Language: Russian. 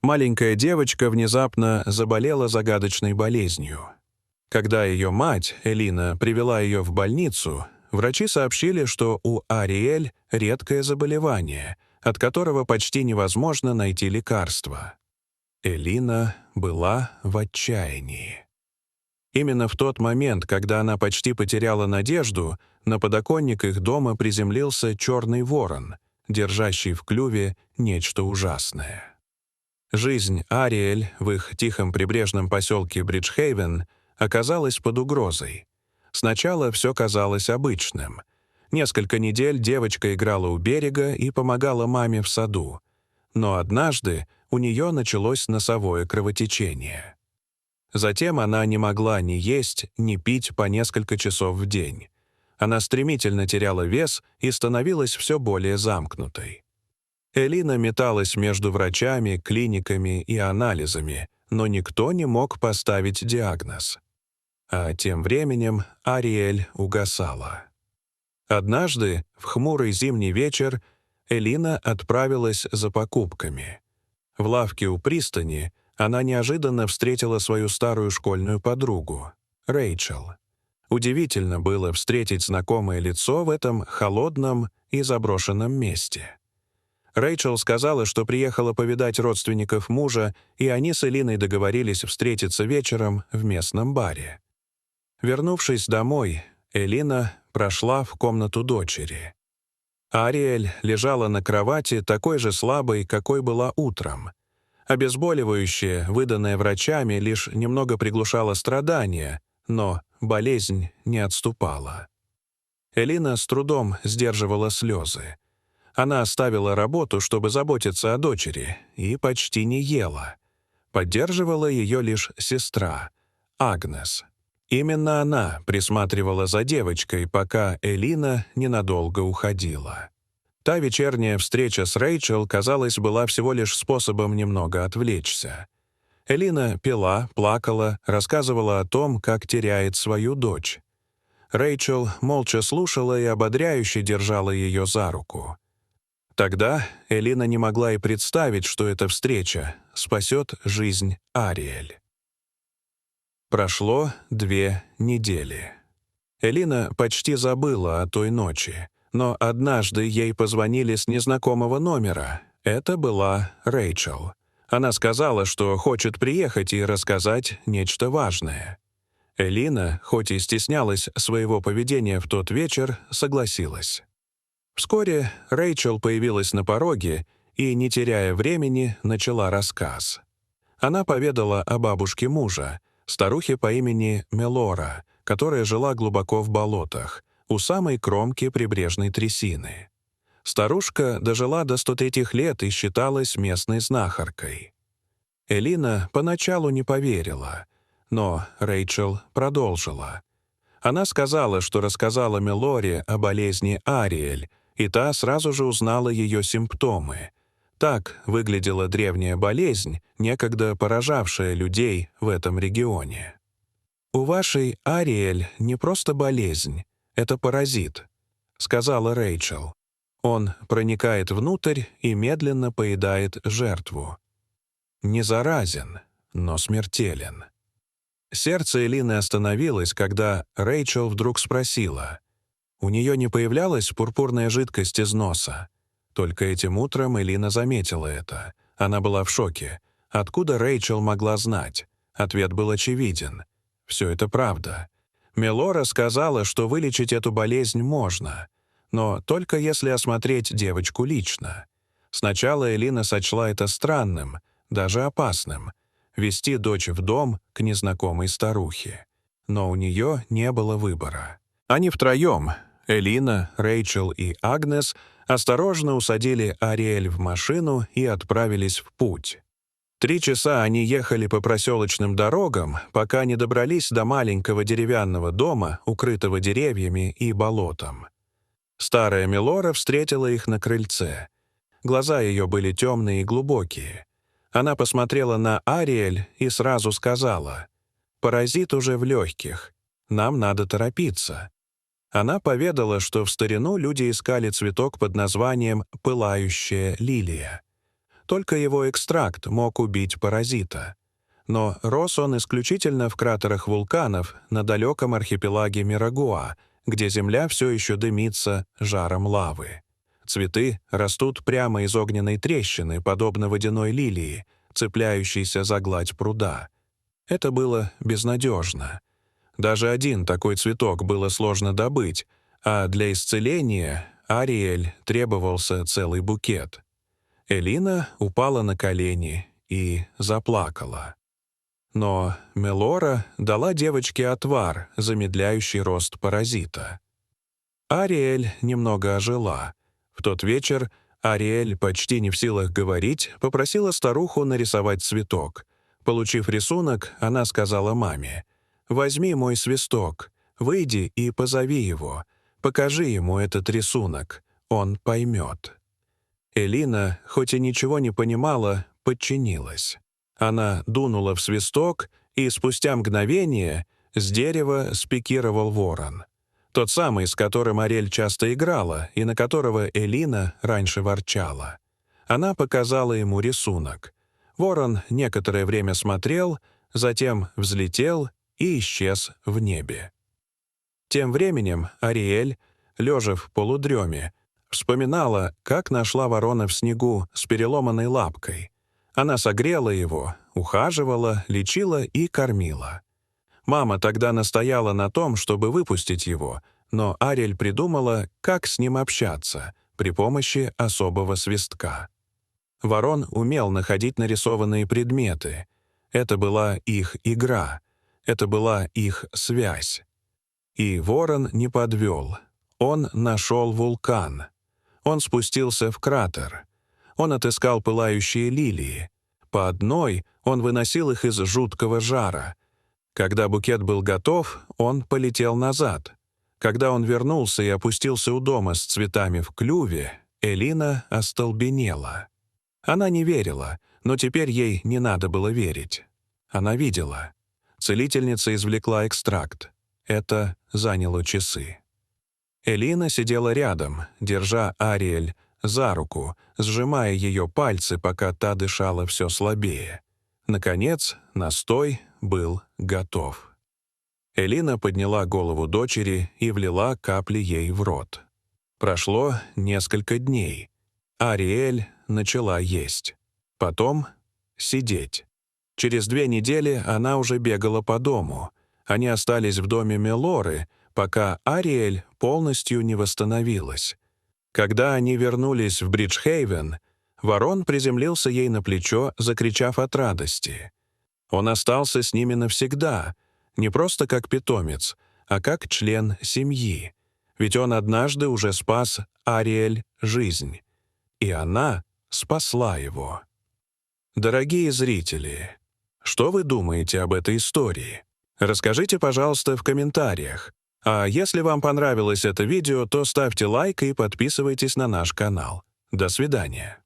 маленькая девочка внезапно заболела загадочной болезнью. Когда ее мать, Элина, привела ее в больницу, врачи сообщили, что у Ариэль редкое заболевание, от которого почти невозможно найти лекарства. Элина была в отчаянии. Именно в тот момент, когда она почти потеряла надежду, на подоконник их дома приземлился черный ворон, держащий в клюве нечто ужасное. Жизнь Ариэль в их тихом прибрежном поселке Бриджхейвен оказалась под угрозой. Сначала все казалось обычным. Несколько недель девочка играла у берега и помогала маме в саду. Но однажды у нее началось носовое кровотечение. Затем она не могла ни есть, ни пить по несколько часов в день. Она стремительно теряла вес и становилась все более замкнутой. Элина металась между врачами, клиниками и анализами, но никто не мог поставить диагноз. А тем временем Ариэль угасала. Однажды, в хмурый зимний вечер, Элина отправилась за покупками. В лавке у пристани она неожиданно встретила свою старую школьную подругу, Рэйчел. Удивительно было встретить знакомое лицо в этом холодном и заброшенном месте. Рэйчел сказала, что приехала повидать родственников мужа, и они с Элиной договорились встретиться вечером в местном баре. Вернувшись домой, Элина прошла в комнату дочери. Ариэль лежала на кровати такой же слабой, какой была утром. Обезболивающее, выданное врачами, лишь немного приглушало страдания, но болезнь не отступала. Элина с трудом сдерживала слезы. Она оставила работу, чтобы заботиться о дочери, и почти не ела. Поддерживала ее лишь сестра, Агнес. Именно она присматривала за девочкой, пока Элина ненадолго уходила. Та вечерняя встреча с Рэйчел, казалось, была всего лишь способом немного отвлечься. Элина пила, плакала, рассказывала о том, как теряет свою дочь. Рэйчел молча слушала и ободряюще держала ее за руку. Тогда Элина не могла и представить, что эта встреча спасет жизнь Ариэль. Прошло 2 недели. Элина почти забыла о той ночи, но однажды ей позвонили с незнакомого номера. Это была Рэйчел. Она сказала, что хочет приехать и рассказать нечто важное. Элина, хоть и стеснялась своего поведения в тот вечер, согласилась. Вскоре Рэйчел появилась на пороге и, не теряя времени, начала рассказ. Она поведала о бабушке мужа, старухе по имени Мелора, которая жила глубоко в болотах, у самой кромки прибрежной трясины. Старушка дожила до 103 лет и считалась местной знахаркой. Элина поначалу не поверила, но Рэйчел продолжила. Она сказала, что рассказала Мелоре о болезни Ариэль, и та сразу же узнала ее симптомы. Так выглядела древняя болезнь, некогда поражавшая людей в этом регионе. «У вашей Ариэль не просто болезнь, это паразит», — сказала Рэйчел. «Он проникает внутрь и медленно поедает жертву. Не заразен, но смертелен». Сердце Элины остановилось, когда Рэйчел вдруг спросила. У нее не появлялась пурпурная жидкость из носа. Только этим утром Элина заметила это. Она была в шоке. Откуда Рэйчел могла знать? Ответ был очевиден. Все это правда. Мелора сказала, что вылечить эту болезнь можно, но только если осмотреть девочку лично. Сначала Элина сочла это странным, даже опасным — вести дочь в дом к незнакомой старухе. Но у нее не было выбора. Они втроем, Элина, Рэйчел и Агнес, осторожно усадили Ариэль в машину и отправились в путь. 3 часа они ехали по проселочным дорогам, пока не добрались до маленького деревянного дома, укрытого деревьями и болотом. Старая Мелора встретила их на крыльце. Глаза ее были темные и глубокие. Она посмотрела на Ариэль и сразу сказала: «Паразит уже в легких. Нам надо торопиться». Она поведала, что в старину люди искали цветок под названием «пылающая лилия». Только его экстракт мог убить паразита. Но рос он исключительно в кратерах вулканов на далеком архипелаге Мирагуа, где земля все еще дымится жаром лавы. Цветы растут прямо из огненной трещины, подобно водяной лилии, цепляющейся за гладь пруда. Это было безнадежно. Даже один такой цветок было сложно добыть, а для исцеления Ариэль требовался целый букет. Элина упала на колени и заплакала. Но Мелора дала девочке отвар, замедляющий рост паразита. Ариэль немного ожила. В тот вечер Ариэль, почти не в силах говорить, попросила старуху нарисовать цветок. Получив рисунок, она сказала маме: «Возьми мой свисток, выйди и позови его. Покажи ему этот рисунок, он поймет». Элина, хоть и ничего не понимала, подчинилась. Она дунула в свисток, и спустя мгновение с дерева спикировал ворон. Тот самый, с которым Ариэль часто играла, и на которого Элина раньше ворчала. Она показала ему рисунок. Ворон некоторое время смотрел, затем взлетел и исчез в небе. Тем временем Ариэль, лежа в полудреме, вспоминала, как нашла ворона в снегу с переломанной лапкой. Она согрела его, ухаживала, лечила и кормила. Мама тогда настояла на том, чтобы выпустить его, но Ариэль придумала, как с ним общаться при помощи особого свистка. Ворон умел находить нарисованные предметы. Это была их игра, это была их связь. И ворон не подвел. Он нашел вулкан. Он спустился в кратер. Он отыскал пылающие лилии. По одной он выносил их из жуткого жара. Когда букет был готов, он полетел назад. Когда он вернулся и опустился у дома с цветами в клюве, Элина остолбенела. Она не верила, но теперь ей не надо было верить. Она видела. Целительница извлекла экстракт. Это заняло часы. Элина сидела рядом, держа Ариэль за руку, сжимая ее пальцы, пока та дышала все слабее. Наконец, настой был готов. Элина подняла голову дочери и влила капли ей в рот. Прошло несколько дней. Ариэль начала есть. Потом сидеть. Через 2 недели она уже бегала по дому. Они остались в доме Мелоры, пока Ариэль полностью не восстановилась. Когда они вернулись в Бриджхейвен, ворон приземлился ей на плечо, закричав от радости. Он остался с ними навсегда, не просто как питомец, а как член семьи. Ведь он однажды уже спас Ариэль жизнь. И она спасла его. Дорогие зрители, что вы думаете об этой истории? Расскажите, пожалуйста, в комментариях. А если вам понравилось это видео, то ставьте лайк и подписывайтесь на наш канал. До свидания.